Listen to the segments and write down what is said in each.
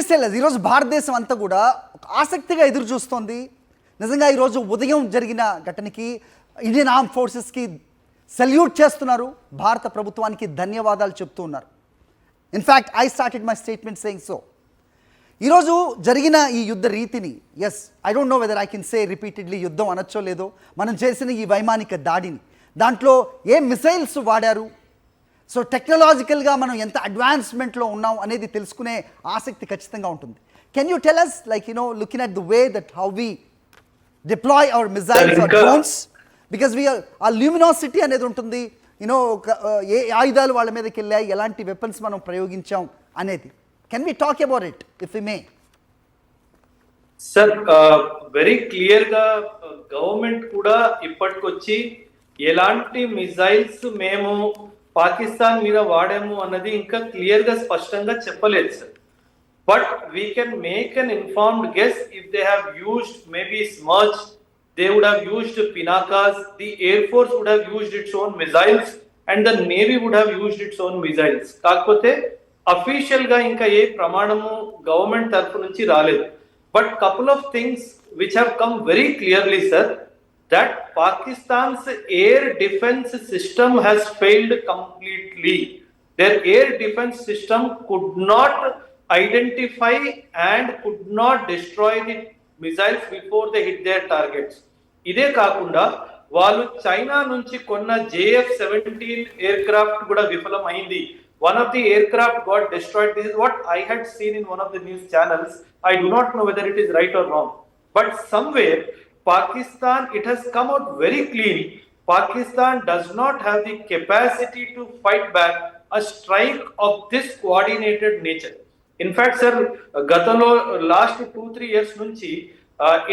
యూఎస్ఏలో ఈరోజు భారతదేశం అంతా కూడా ఒక ఆసక్తిగా ఎదురు చూస్తోంది. నిజంగా ఈరోజు ఉదయం జరిగిన ఘటనకి ఇండియన్ ఆర్మ్ ఫోర్సెస్కి సెల్యూట్ చేస్తున్నారు, భారత ప్రభుత్వానికి ధన్యవాదాలు చెప్తూ ఉన్నారు. In fact I started my statement saying so. ఈరోజు జరిగిన ఈ యుద్ధ రీతిని, yes I don't know whether I can say repeatedly యుద్ధం అనొచ్చో లేదో, మనం చేసిన ఈ వైమానిక దాడిని, దాంట్లో ఏ మిసైల్స్ వాడారు, సో టెక్నాలజికల్గా మనం ఎంత అడ్వాన్స్మెంట్లో ఉన్నాం అనేది తెలుసుకునే ఆసక్తి ఖచ్చితంగా ఉంటుంది. Can you tell us like looking at the way that how we deploy our missiles or drones, because ఆ ల్యూమినాసిటీ అనేది ఉంటుంది, ఏ ఆయుధాలు వాళ్ళ మీదకి వెళ్ళాయి, ఎలాంటి వెపన్స్ మనం ప్రయోగించాం అనేది. Can we talk about it if we may? Sir, very clear గా గవర్నమెంట్ కూడా ఇప్పటికొచ్చి ఎలాంటి మిసైల్స్ మేము పాకిస్తాన్ మీద వాడాము అన్నది ఇంకా క్లియర్ గా స్పష్టంగా చెప్పలేదు sir. But we can make an informed guess if they have used maybe smudge, they would have used Pinakas, the Air Force would have used its own missiles and the Navy would have used its own missiles. కాకపోతే official గా ఇంకా ఏ ప్రమాణము government తరఫు నుంచి రాలేదు. But couple of things which have come very clearly sir, that Pakistan's air defence system has failed completely. their air defense system could not identify and could not destroy the missiles before they hit their targets. ఇదే కాకుండా వాళ్ళు China నుంచి కొన్న JF-17 air craft కూడా విఫలం అయింది. One of the aircraft got destroyed. This is what I had seen in one of the news channels. I do not know whether it is right or wrong. But somewhere Pakistan, it has come out very clean. Pakistan does not have the capacity to fight back a strike of this coordinated nature. In fact, sir, gatalo last 2-3 years nunchi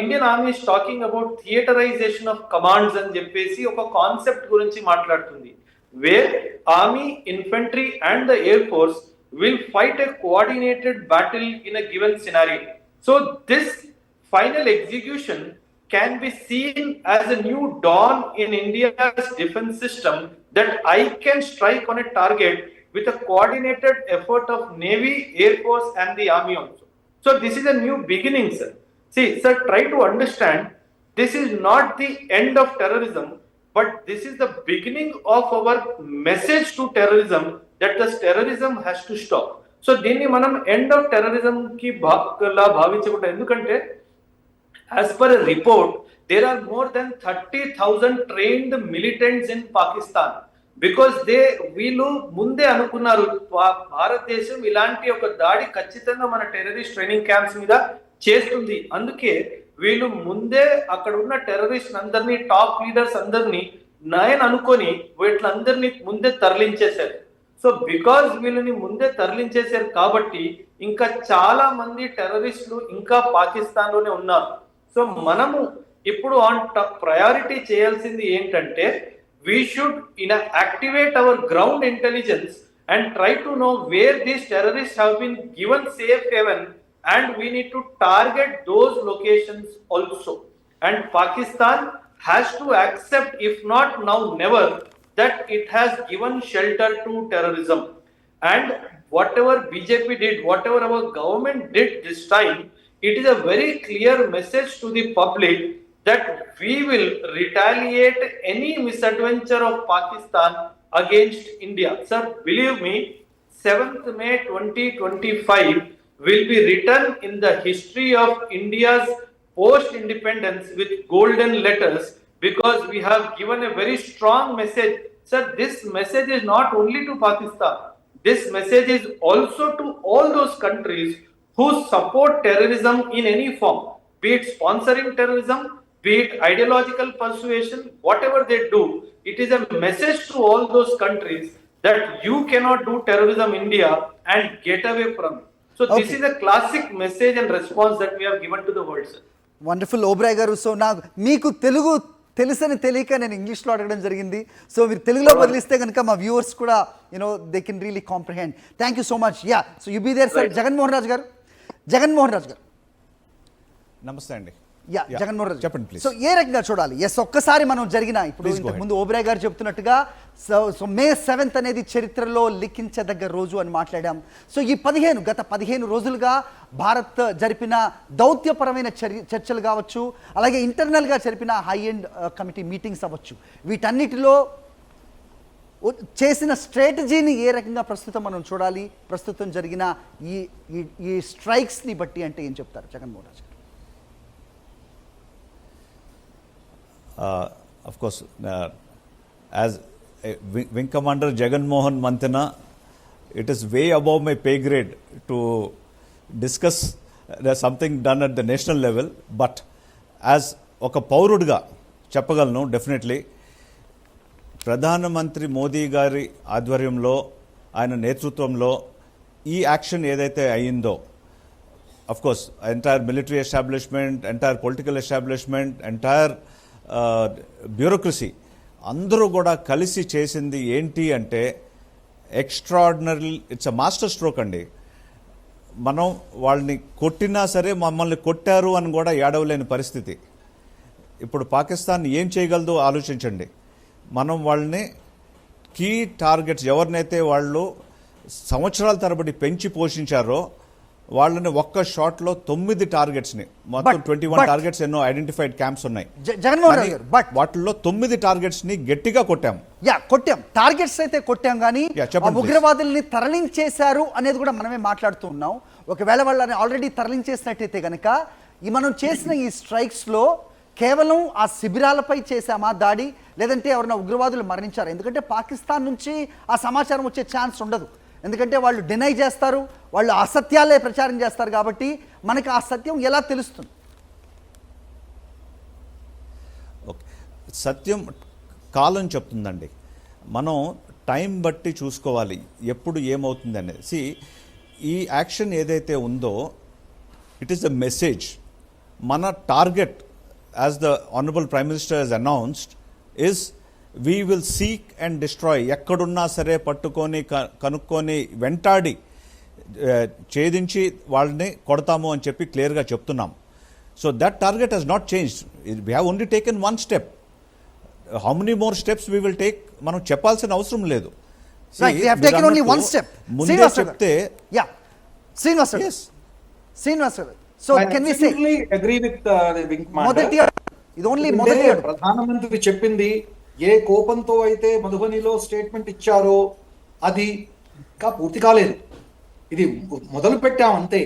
Indian Army is talking about theaterization of commands అని చెప్పేసి ఒక concept గురించి మాట్లాడుతుంది, where army, infantry and the air force will fight a coordinated battle in a given scenario. So this final execution can be seen as a new dawn in India's defense system, that I can strike on a target with a coordinated effort of Navy, Air Force and the Army also. So this is a new beginning, sir. See, sir, try to understand, this is not the end of terrorism, but this is the beginning of our message to terrorism, that this terrorism has to stop. So దీన్ని మనం end of terrorism కి లా భావించకూడదు. ఎందుకంటే as per a report, there are more than 30,000 trained militants in Pakistan. Because వీళ్ళు ముందే అనుకున్నారు, భారతదేశం ఇలాంటి ఒక దాడి ఖచ్చితంగా మన టెర్రరిస్ట్ ట్రైనింగ్ క్యాంప్స్ మీద చేస్తుంది. అందుకే వీళ్ళు ముందే అక్కడ ఉన్న టెర్రరిస్ట్ అందరినీ, టాప్ లీడర్స్ అందరినీ నయన్ అనుకొని వీళ్ళందరినీ ముందే తరలించేశారు. సో బికాజ్ వీళ్ళని ముందే తరలించేశారు కాబట్టి ఇంకా చాలా మంది టెర్రరిస్టులు ఇంకా పాకిస్తాన్ లోనే ఉన్నారు. సో మనము ఇప్పుడు ఆన్ ప్రయారిటీ చేయాల్సింది ఏంటంటే, we should activate our ground intelligence and try to know where these terrorists have been given safe haven, and we need to target those locations also. And Pakistan has to accept, if not now, never, that it has given shelter to terrorism. And whatever BJP did, whatever our government did this time, it is a very clear message to the public that we will retaliate any misadventure of Pakistan against India. Sir, believe me, 7th May 2025 will be written in the history of India's post-independence with golden letters, because we have given a very strong message. Sir, this message is not only to Pakistan. This message is also to all those countries who support terrorism in any form, be it sponsoring terrorism, be it ideological persuasion, whatever they do. It is a message to all those countries that you cannot do terrorism in India and get away from it. So okay. This is a classic message and response that we have given to the world, sir. Wonderful, Oberoi garu. So నాకు మీకు తెలుగు తెలుసని తెలియక నేను ఇంగ్లీష్లో అడగడం జరిగింది. So మీరు తెలుగులో బదిలిస్తే కనుక మా వ్యూవర్స్ కూడా they can really comprehend. Thank you so much. Yeah, so you be there sir. Jaganmohan Raju గారు, జగన్మోహన్ రాజు గారు నమస్తే అండి. జగన్మోహన్ రాజు చెప్పండి ప్లీజ్. సో ఏ రకంగా చూడాలి? ఎస్, ఒక్కసారి మనం జరిగిన ఇప్పుడు ఇంతకు ముందు ఓబెరాయ్ గారు చెప్తున్నట్టుగా సో మే 7th అనేది చరిత్రలో లిఖించదగ్గ రోజు అని మాట్లాడాం. సో ఈ గత 15 రోజులుగా భారత్ జరిపిన దౌత్యపరమైన చర్చలు కావచ్చు, అలాగే ఇంటర్నల్గా జరిపిన హై ఎండ్ కమిటీ మీటింగ్స్ అవ్వచ్చు, వీటన్నిటిలో చేసిన స్ట్రాటజీని ఏ రకంగా ప్రస్తుతం మనం చూడాలి? ప్రస్తుతం జరిగిన ఈ ఈ ఈ స్ట్రైక్స్ని బట్టి అంటే ఏం చెప్తారు జగన్మోహన్ రాజు గారు? Of course, as Wing Commander Jagan Mohan Manthana, it is way above my pay grade to discuss something done at the national level. But as oka paurudiga చెప్పగలను, డెఫినెట్లీ ప్రధానమంత్రి మోదీ గారి ఆధ్వర్యంలో, ఆయన నేతృత్వంలో ఈ యాక్షన్ ఏదైతే అయ్యిందో, of course, entire military establishment, entire political establishment, entire bureaucracy అందరూ కూడా కలిసి చేసింది ఏంటి అంటే extraordinary, it's a master stroke అండి. మనం వాళ్ళని కొట్టినా సరే మమ్మల్ని కొట్టారు అని కూడా ఏడవలేని పరిస్థితి. ఇప్పుడు పాకిస్తాన్ ఏం చేయగలదో ఆలోచించండి. మనం వాళ్ళని కీ టార్గెట్స్ ఎవరినైతే వాళ్ళు సంవత్సరాల తరబడి పెంచి పోషించారో వాళ్ళని ఒక్క షాట్ లో 9 టార్గెట్స్ ని, మొత్తం 21 టార్గెట్స్ ఎన్నో ఐడెంటిఫైడ్ క్యాంప్స్ ఉన్నాయి జగన్మోహన్ రాజు గారు, బట్ వాటిల్లో 9 టార్గెట్స్ ని గట్టిగా కొట్టాం. కొట్టాం, టార్గెట్స్ అయితే కొట్టాం, కానీ చెప్పండి ఉగ్రవాదుల్ని తరలించేశారు అనేది కూడా మనమే మాట్లాడుతూ ఉన్నాం. ఒకవేళ వాళ్ళని ఆల్రెడీ తరలించేసినట్టయితే కనుక మనం చేసిన ఈ స్ట్రైక్స్ లో కేవలం ఆ శిబిరాలపై చేశామా దాడి, లేదంటే ఎవరైనా ఉగ్రవాదులు మరణించారు? ఎందుకంటే పాకిస్తాన్ నుంచి ఆ సమాచారం వచ్చే ఛాన్స్ ఉండదు, ఎందుకంటే వాళ్ళు డినై చేస్తారు, వాళ్ళు అసత్యాలే ప్రచారం చేస్తారు. కాబట్టి మనకి ఆ సత్యం ఎలా తెలుస్తుంది? ఓకే, సత్యం కాలం చెప్తుందండి. మనం టైం బట్టి చూసుకోవాలి ఎప్పుడు ఏమవుతుంది అనేది. సి, ఈ యాక్షన్ ఏదైతే ఉందో ఇట్ ఈస్ ద మెసేజ్. మన target, as the honourable prime minister has announced, is we will seek and destroy. ఎక్కడున్నా సరే పట్టుకొని కనుక్కొని వెంటాడి ఛేదించి వాళ్ళని కొడతాము అని చెప్పి క్లియర్గా చెప్తున్నాం. So that target has not changed. We have only taken one step. How many more steps we will take మనం చెప్పాల్సిన అవసరం లేదు. ముందే చెప్తే ప్రధానమంత్రి చెప్పింది ఏ కోపంతో అయితే మధుబనిలో స్టేట్మెంట్ ఇచ్చారో అది ఇంకా పూర్తి కాలేదు. ఇది మొదలు పెట్టాం అంతే.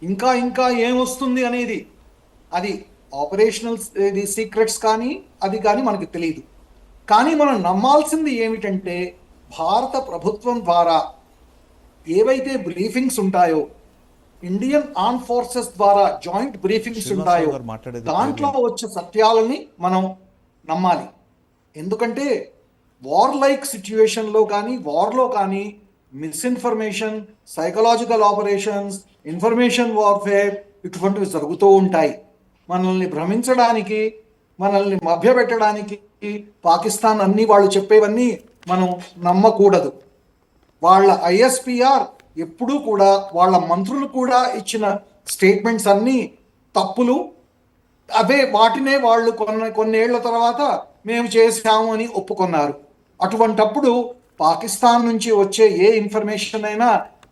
ఇంకా ఇంకా ఏమొస్తుంది అనేది అది ఆపరేషనల్ సీక్రెట్స్ కానీ అది కానీ మనకు తెలియదు. కానీ మనం నమ్మాల్సింది ఏమిటంటే భారత ప్రభుత్వం ద్వారా ఏవైతే బ్రీఫింగ్స్ ఉంటాయో, ఇండియన్ ఆర్మ్ ఫోర్సెస్ ద్వారా జాయింట్ బ్రీఫింగ్స్ ఉంటాయో, దాంట్లో వచ్చే సత్యాలని మనం నమ్మాలి. ఎందుకంటే వార్ లైక్ సిచ్యువేషన్లో కానీ, వార్లో కానీ misinformation, psychological operations, information warfare ఇటువంటివి జరుగుతూ ఉంటాయి. మనల్ని భ్రమించడానికి, మనల్ని మభ్యపెట్టడానికి పాకిస్తాన్ అన్ని వాళ్ళు చెప్పేవన్నీ మనం నమ్మకూడదు. వాళ్ళ ఐఎస్పిఆర్ ఎప్పుడూ కూడా, వాళ్ళ మంత్రులు కూడా ఇచ్చిన స్టేట్మెంట్స్ అన్నీ తప్పులు. అవే వాటినే వాళ్ళు కొన్నేళ్ల తర్వాత మేము చేశాము అని ఒప్పుకున్నారు. అటువంటప్పుడు పాకిస్తాన్ నుంచి వచ్చే ఏ ఇన్ఫర్మేషన్ అయినా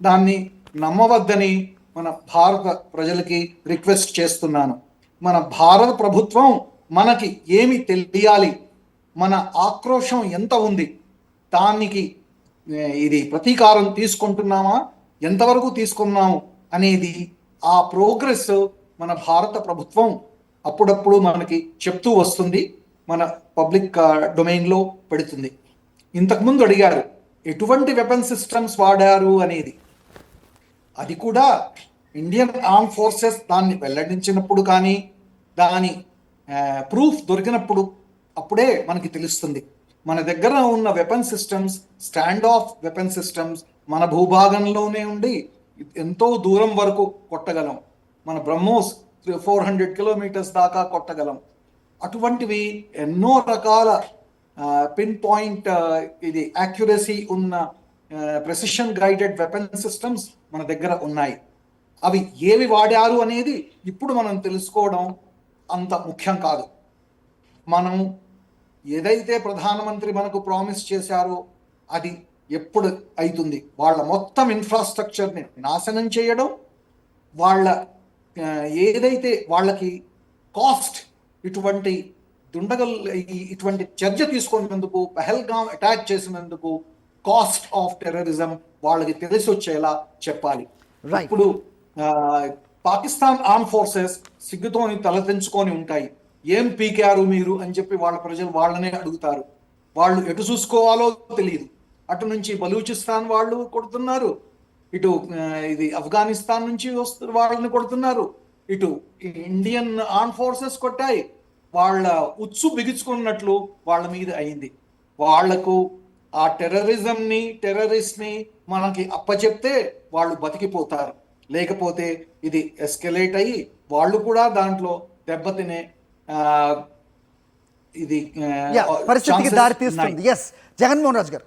దాన్ని నమ్మవద్దని మన భారత ప్రజలకి రిక్వెస్ట్ చేస్తున్నాను. మన భారత ప్రభుత్వం మనకి ఏమి తెలియాలి, మన ఆక్రోశం ఎంత ఉంది, దానికి ఇది ప్రతీకారం తీసుకుంటున్నామా, ఎంతవరకు తీసుకున్నాము అనేది ఆ ప్రోగ్రెస్ మన భారత ప్రభుత్వం అప్పుడప్పుడు మనకి చెప్తూ వస్తుంది, మన పబ్లిక్ డొమైన్లో పెడుతుంది. ఇంతకుముందు అడిగారు ఎటువంటి వెపన్ సిస్టమ్స్ వాడారు అనేది. అది కూడా ఇండియన్ ఆర్మ్ ఫోర్సెస్ దాన్ని వెల్లడించినప్పుడు కానీ, దాని ప్రూఫ్ దొరికినప్పుడు అప్పుడే మనకి తెలుస్తుంది. మన దగ్గర ఉన్న weapon systems, stand of weapon systems మన భూభాగంలోనే ఉండి ఎంతో దూరం వరకు కొట్టగలం. మన బ్రహ్మోస్ 400 కిలోమీటర్స్ దాకా కొట్టగలం. అటువంటివి ఎన్నో రకాల పిన్ పాయింట్ ఇది యాక్యురసీ ఉన్న ప్రెసిషన్ గైడెడ్ వెపన్ సిస్టమ్స్ మన దగ్గర ఉన్నాయి. అవి ఏవి వాడారు అనేది ఇప్పుడు మనం తెలుసుకోవడం అంత ముఖ్యం కాదు. మనం ఏదైతే ప్రధానమంత్రి మనకు ప్రామిస్ చేశారో అది ఎప్పుడు అవుతుంది? వాళ్ళ మొత్తం ఇన్ఫ్రాస్ట్రక్చర్ని నాశనం చేయడం, వాళ్ళ ఏదైతే వాళ్ళకి కాస్ట్ ఇటువంటి ఇటువంటి చర్య తీసుకున్నందుకు, పహల్గాం అటాక్ చేసినందుకు కాస్ట్ ఆఫ్ టెర్రరిజం వాళ్ళకి తెలిసి వచ్చేలా చెప్పాలి. Right. ఇప్పుడు పాకిస్తాన్ ఆర్మ్ ఫోర్సెస్ సిగ్గుతోని తలదించుకొని ఉంటాయి. ఏం పీకారు మీరు అని చెప్పి వాళ్ళ ప్రజలు వాళ్ళనే అడుగుతారు. వాళ్ళు ఎటు చూసుకోవాలో తెలియదు. అటు నుంచి బలూచిస్తాన్ వాళ్ళు కొడుతున్నారు, ఇటు ఇది ఆఫ్ఘనిస్తాన్ నుంచి వాళ్ళని కొడుతున్నారు, ఇటు ఇండియన్ ఆర్మ్ ఫోర్సెస్ కొట్టాయి. వాళ్ళ ఉచ్చు బిగుచుకున్నట్లు వాళ్ళ మీద అయింది. వాళ్లకు ఆ టెర్రరిస్ట్ ని మనకి అప్పచెప్తే వాళ్ళు బతికిపోతారు. లేకపోతే ఇది ఎస్కలేట్ అయ్యి వాళ్ళు కూడా దాంట్లో దెబ్బతినే ఇది పరిస్థితికి chances దారి తీస్తుంది. ఉన్నాయి. ఎస్, జగన్మోహన్ రాజు గారు.